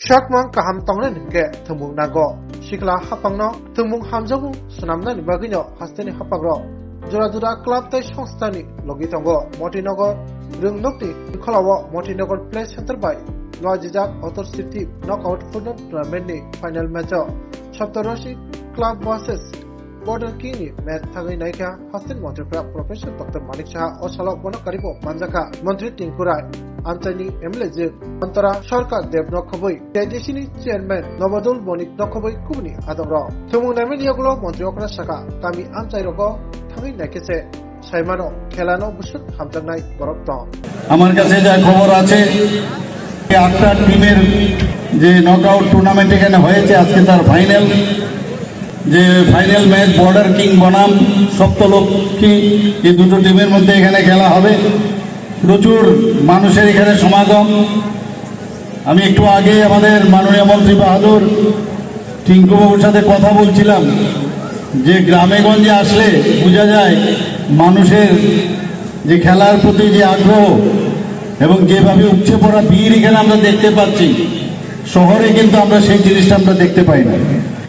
Shakman kaham tonglen ke thumung nago shikla hapangno thumung hamjabu sunamna ni bagino hasteni hapagro jura jura club tai সংস্থানি logi tongo Motinagar rungnokti kholawo Motinagar play center by Lojijak Author City knockout football tournament ni final match Saptoroshi club versus Border King ni match thagai naikha hasten mantri professor Dr. Manik Saha o salok bono karibo manjaka mantri Tinkurai Antony Emlejir Antara Sarkar Dev Nokhoboi Tejishini Chairman Nobadul Bonik Nokhoboi Kubni Adamro Thumung Namen Yagulo Mantri Okra Saka Kami Amchairoko Thagai naikese Saimano Khelano Busuk Hamjangnai Borok Dong আমার কাছে যা খবর আছে 8টা টিমের যে knockout tournament এখানে হয়েছে আজকে তার ফাইনাল ম্যাচ বর্ডার কিং বনাম সপ্তলক্ষ্মী এই দুটো টিমের মধ্যে এখানে খেলা হবে প্রচুর মানুষের এখানে সমাগম আমি একটু আগে আমাদের মাননীয় মন্ত্রী বাহাদুর টিঙ্কু বাবুর সাথে কথা বলছিলাম যে গ্রামে গঞ্জে আসলে বোঝা যায় মানুষের যে খেলার প্রতি যে আগ্রহ এবং যেভাবে উপচে পড়া ভিড় এখানে আমরা দেখতে পাচ্ছি শহরে কিন্তু আমরা সেই জিনিসটা আমরা দেখতে পাই না।